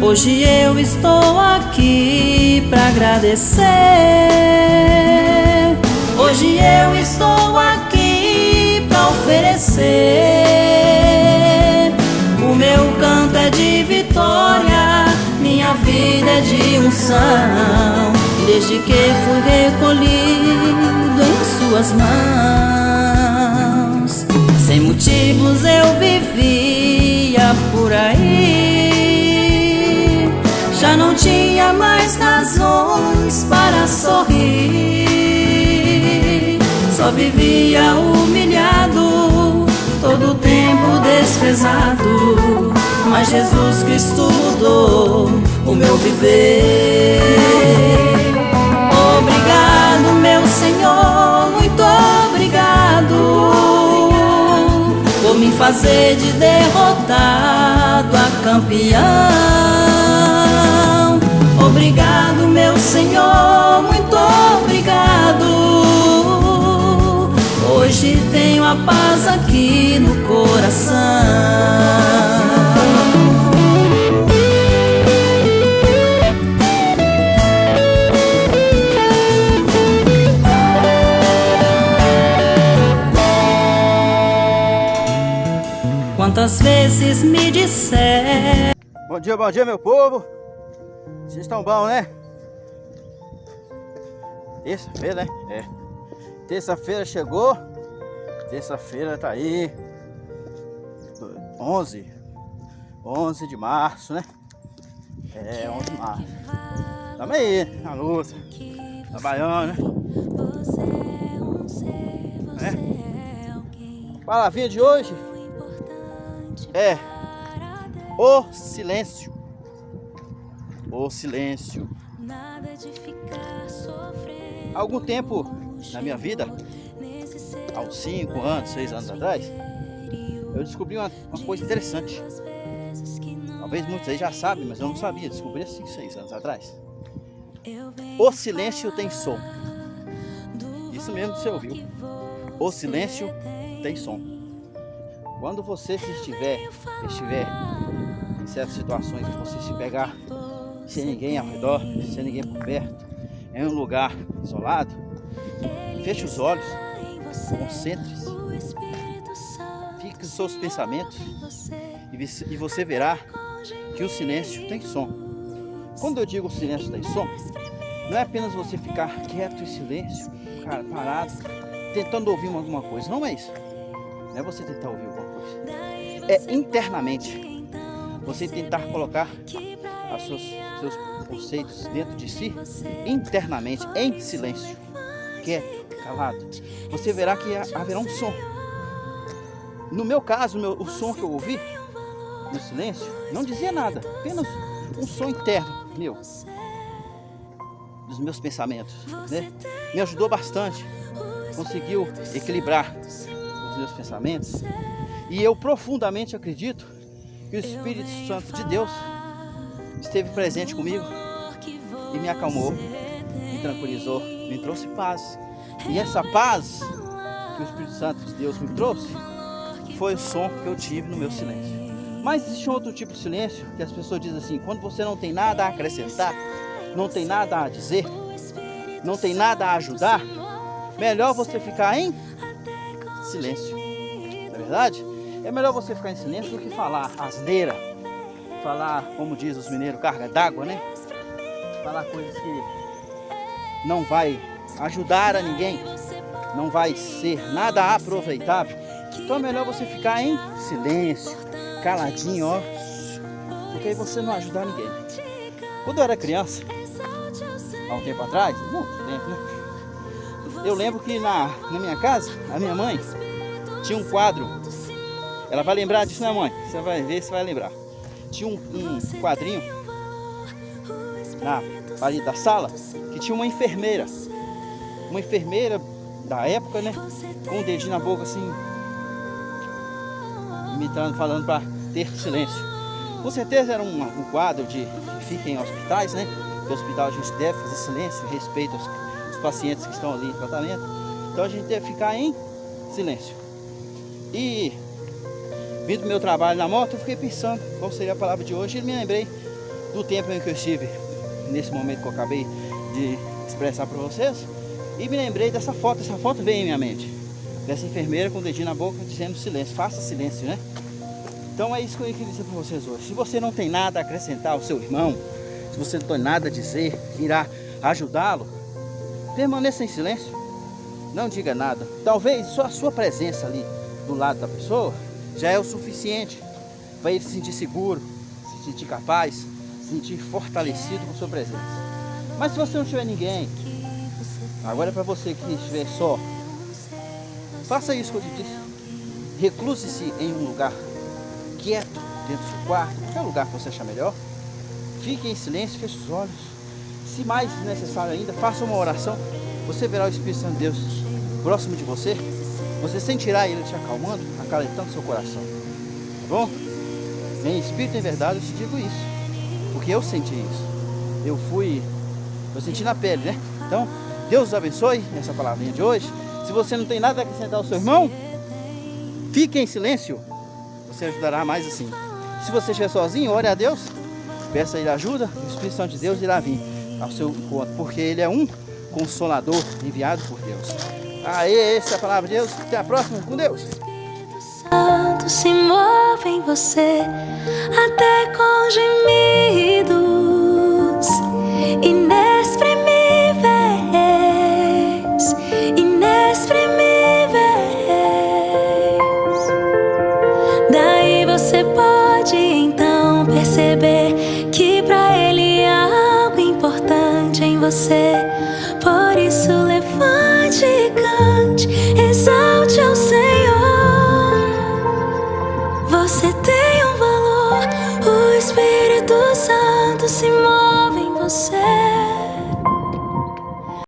Hoje eu estou aqui pra agradecer. Hoje eu estou aqui pra oferecer. O meu canto é de vitória, minha vida é de unção, desde que fui recolhido em suas mãos. Sem motivos eu vivia por aí, já não tinha mais razões para sorrir. Só vivia humilhado, todo o tempo desprezado, mas Jesus Cristo mudou o meu viver. Obrigado, meu Senhor, muito obrigado por me fazer de derrotado a campeão. Obrigado, meu Senhor, muito obrigado. Hoje tenho a paz aqui no coração. Quantas vezes me disser. Bom dia, meu povo. Vocês estão bom, né? Terça-feira, né? É. Terça-feira chegou. Terça-feira tá aí. 11 de março, né? É, 11 de março. Tamo aí, na luta. Trabalhando, né? A palavrinha de hoje é o silêncio. O silêncio. Há algum tempo na minha vida, há uns 5 anos, 6 anos atrás, eu descobri uma coisa interessante. Talvez muitos aí já sabem, mas eu não sabia. Descobri há 5, 6 anos atrás. O silêncio tem som. Isso mesmo que você ouviu. O silêncio tem som. Quando você estiver em certas situações que você se pegar sem ninguém ao redor, sem ninguém por perto, em um lugar isolado, feche os olhos, concentre-se, fixe os seus pensamentos e você verá que o silêncio tem som. Quando eu digo o silêncio tem som, não é apenas você ficar quieto em silêncio, cara, parado, tentando ouvir alguma coisa. Não é isso. Não é você tentar ouvir alguma coisa. É internamente você tentar colocar seus conceitos dentro de si, internamente, em silêncio, quieto, calado. Você verá que haverá um som. No meu caso, o som que eu ouvi no silêncio não dizia nada, apenas um som interno meu, dos meus pensamentos, né? Me ajudou bastante, conseguiu equilibrar os meus pensamentos. E eu profundamente acredito que o Espírito Santo de Deus esteve presente comigo e me acalmou, me tranquilizou, me trouxe paz. E essa paz que o Espírito Santo de Deus me trouxe foi o som que eu tive no meu silêncio. Mas existe um outro tipo de silêncio que as pessoas dizem assim: quando você não tem nada a acrescentar, não tem nada a dizer, não tem nada a ajudar, melhor você ficar em silêncio. Não é verdade? É melhor você ficar em silêncio do que falar asneira, falar, como diz os mineiros, carga d'água, né? Falar coisas que não vai ajudar a ninguém, não vai ser nada aproveitável. Então é melhor você ficar em silêncio, caladinho, ó, porque aí você não ajuda ninguém. Quando eu era criança, há um tempo atrás, muito tempo, né? Eu lembro que na minha casa, a minha mãe tinha um quadro. Ela vai lembrar disso, né, mãe? Você vai ver, você vai lembrar. Tinha um quadrinho na parede da sala que tinha uma enfermeira da época, né? Com o dedinho na boca assim, imitando, falando para ter silêncio. Com certeza era um quadro que fica em hospitais, né? No hospital a gente deve fazer silêncio, respeito aos pacientes que estão ali em tratamento. Então a gente deve ficar em silêncio. E vindo do meu trabalho na moto, eu fiquei pensando qual seria a palavra de hoje e me lembrei do tempo em que eu estive nesse momento que eu acabei de expressar para vocês, e me lembrei dessa foto. Essa foto veio em minha mente, dessa enfermeira com o dedinho na boca dizendo silêncio, faça silêncio, né? Então é isso que eu queria dizer para vocês hoje. Se você não tem nada a acrescentar ao seu irmão, se você não tem nada a dizer, irá ajudá-lo, permaneça em silêncio, não diga nada. Talvez só a sua presença ali do lado da pessoa já é o suficiente para ele se sentir seguro, se sentir capaz, se sentir fortalecido com sua presença. Mas se você não tiver ninguém, agora é para você que estiver só, faça isso que eu te disse. Recluse-se em um lugar quieto, dentro do seu quarto, qualquer lugar que você achar melhor. Fique em silêncio, feche os olhos. Se mais necessário ainda, faça uma oração. Você verá o Espírito Santo de Deus próximo de você. Você sentirá Ele te acalmando, acalentando seu coração. Tá bom? Em espírito e em verdade eu te digo isso, porque eu senti isso. Eu senti na pele, né? Então, Deus os abençoe nessa palavrinha de hoje. Se você não tem nada a acrescentar ao seu irmão, fique em silêncio. Você ajudará mais assim. Se você estiver sozinho, ore a Deus, peça a Ele ajuda, o Espírito Santo de Deus irá vir ao seu encontro, porque Ele é um consolador enviado por Deus. Essa é a palavra de Deus. Até a próxima, com Deus. Santo se move em você, até com gemidos inexprimíveis, inexprimíveis. Daí você pode então perceber que pra Ele há algo importante em você. Por isso levante e cante, exalte ao Senhor. Você tem um valor, o Espírito Santo se move em você.